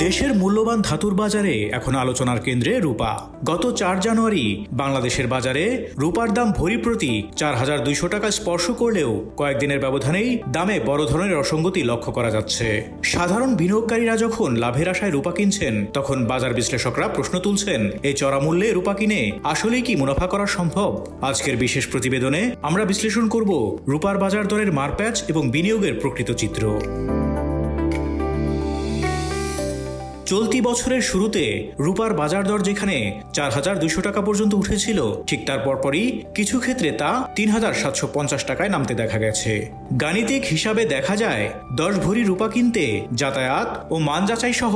দেশের মূল্যবান ধাতুর বাজারে এখন আলোচনার কেন্দ্রে রূপা। গত 4 জানুয়ারি বাংলাদেশের বাজারে রূপার দাম ভরি প্রতি 4,200 টাকা স্পর্শ করলেও কয়েকদিনের ব্যবধানেই দামে বড় ধরনের অসঙ্গতি লক্ষ্য করা যাচ্ছে। সাধারণ বিনিয়োগকারীরা যখন লাভের আশায় রূপা কিনছেন, তখন বাজার বিশ্লেষকরা প্রশ্ন তুলছেন, এই চড়া মূল্যে রূপা কিনে আসলেই কি মুনাফা করা সম্ভব? আজকের বিশেষ প্রতিবেদনে আমরা বিশ্লেষণ করব রূপার বাজার দরের মারপ্যাচ এবং বিনিয়োগের প্রকৃত চিত্র। চলতি বছরের শুরুতে রূপার বাজার দর যেখানে 4,200 টাকা পর্যন্ত উঠেছিল, ঠিক তার পরপরই কিছু ক্ষেত্রে তা 3,750 টাকায় নামতে দেখা গেছে। গাণিতিক হিসাবে দেখা যায় 10 ভরি রূপা কিনতে যাতায়াত ও মান যাচাই সহ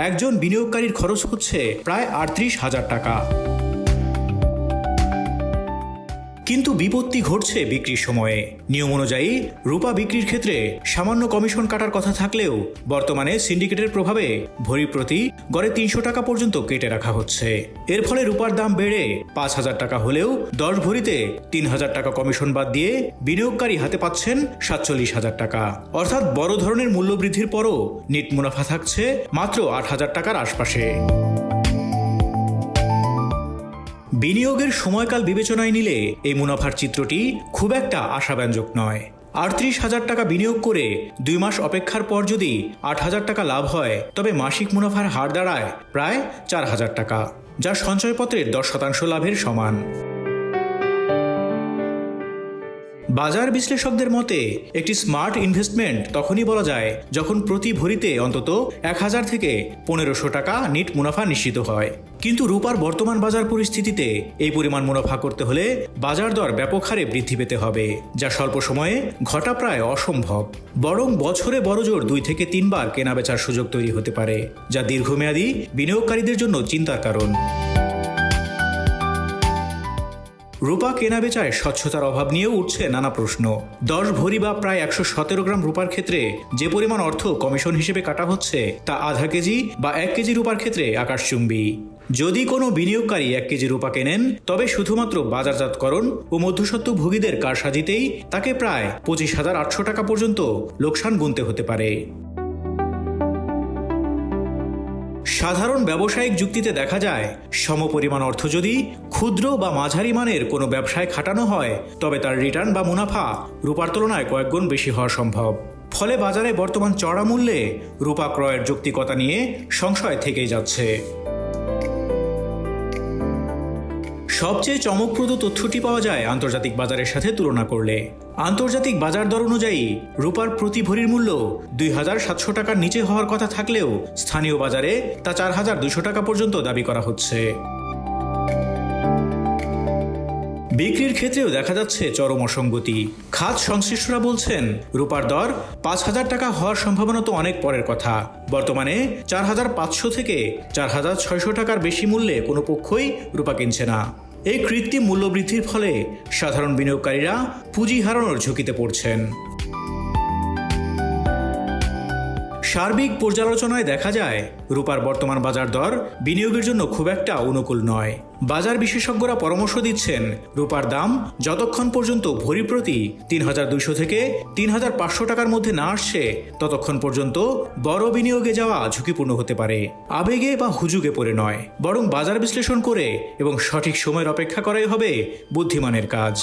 একজন বিনিয়োগকারীর খরচ হচ্ছে প্রায় 38,000 টাকা। কিন্তু বিপত্তি ঘটছে বিক্রির সময়ে। নিয়ম অনুযায়ী রূপা বিক্রির ক্ষেত্রে সামান্য কমিশন কাটার কথা থাকলেও বর্তমানে সিন্ডিকেটের প্রভাবে ভরি প্রতি গড়ে 300 টাকা পর্যন্ত কেটে রাখা হচ্ছে। এর ফলে রূপার দাম বেড়ে 5,000 টাকা হলেও 10 ভরিতে 3,000 টাকা কমিশন বাদ দিয়ে বিনিয়োগকারী হাতে পাচ্ছেন 47,000 টাকা। অর্থাৎ বড় ধরনের মূল্য বৃদ্ধির পরও নেট মুনাফা থাকছে মাত্র 8,000 টাকার আশপাশে। বিনিয়োগের সময়কাল বিবেচনায় নিলে এই মুনাফার চিত্রটি খুব একটা আশাব্যঞ্জক নয়। 38,000 টাকা বিনিয়োগ করে 2 মাস অপেক্ষার পর যদি 8,000 টাকা লাভ হয়, তবে মাসিক মুনাফার হার দাঁড়ায় প্রায় 4,000 টাকা, যা সঞ্চয়পত্রের 10% লাভের সমান। বাজার বিশ্লেষকদের মতে একটি স্মার্ট ইনভেস্টমেন্ট তখনই বলা যায় যখন প্রতি ভরিতে অন্তত 1,000 থেকে 1,500 টাকা নেট মুনাফা নিশ্চিত হয়। কিন্তু রূপার বর্তমান বাজার পরিস্থিতিতে এই পরিমাণ মুনাফা করতে হলে বাজার দর ব্যাপক হারে বৃদ্ধি পেতে হবে, যা স্বল্প সময়ে ঘটা প্রায় অসম্ভব। বরং বছরে বড়জোর 2 থেকে 3 বার কেনাবেচার সুযোগ তৈরি হতে পারে, যা দীর্ঘমেয়াদী বিনিয়োগকারীদের জন্য চিন্তার কারণ। রূপা কেনাবেচায় স্বচ্ছতার অভাব নিয়েও উঠছে নানা প্রশ্ন। 10 ভরি বা প্রায় 117 গ্রাম রূপার ক্ষেত্রে যে পরিমাণ অর্থ কমিশন হিসেবে কাটা হচ্ছে, তা আধা কেজি বা 1 কেজি রূপার ক্ষেত্রে আকাশচুম্বী। যদি কোনো বিনিয়োগকারী 1 কেজি রূপা কেনেন, তবে শুধুমাত্র বাজারজাতকরণ ও মধ্যস্বত্বভোগীদের কারসাজিতেই তাকে প্রায় 25,800 টাকা পর্যন্ত লোকসান গুনতে হতে পারে। সাধারণ ব্যবসায়িক যুক্তিতে দেখা যায়, সমপরিমাণ অর্থ যদি ক্ষুদ্র বা মাঝারি মানের কোনো ব্যবসায় খাটানো হয়, তবে তার রিটার্ন বা মুনাফা রূপার তুলনায় কয়েক গুণ বেশি হওয়া সম্ভব। ফলে বাজারে বর্তমান চড়া মূল্যে রূপা ক্রয়ের যৌক্তিকতা নিয়ে সংশয় থেকেই যাচ্ছে। সবচেয়ে চমকপ্রদ তথ্যটি পাওয়া যায় আন্তর্জাতিক বাজারের সাথে তুলনা করলে। আন্তর্জাতিক বাজার দর অনুযায়ী রূপার প্রতি ভরির মূল্য 2,700 টাকার নিচে হওয়ার কথা থাকলেও স্থানীয় বাজারে তা 4,200 টাকা পর্যন্ত দাবি করা হচ্ছে। বিক্রির ক্ষেত্রেও দেখা যাচ্ছে চরম অসঙ্গতি। খাত সংশ্লিষ্টরা বলছেন, রূপার দর 5,000 টাকা হওয়ার সম্ভাবনা তো অনেক পরের কথা। বর্তমানে 4,500 থেকে 4,600 টাকার বেশি মূল্যে কোনো পক্ষই রূপা কিনছে না। এই কৃত্রিম মূল্যবৃদ্ধির ফলে সাধারণ বিনিয়োগকারীরা পুঁজি হারানোর ঝুঁকিতে পড়ছেন। সার্বিক পর্যালোচনায় দেখা যায়, রূপার বর্তমান বাজার দর বিনিয়োগের জন্য খুব একটা অনুকূল নয়। বাজার বিশেষজ্ঞরা পরামর্শ দিচ্ছেন, রূপার দাম যতক্ষণ পর্যন্ত ভরি প্রতি 3,200 থেকে 3,500 টাকার মধ্যে না আসছে, ততক্ষণ পর্যন্ত বড় বিনিয়োগে যাওয়া ঝুঁকিপূর্ণ হতে পারে। আবেগে বা হুজুগে পড়ে নয়, বরং বাজার বিশ্লেষণ করে এবং সঠিক সময়ের অপেক্ষা করাই হবে বুদ্ধিমানের কাজ।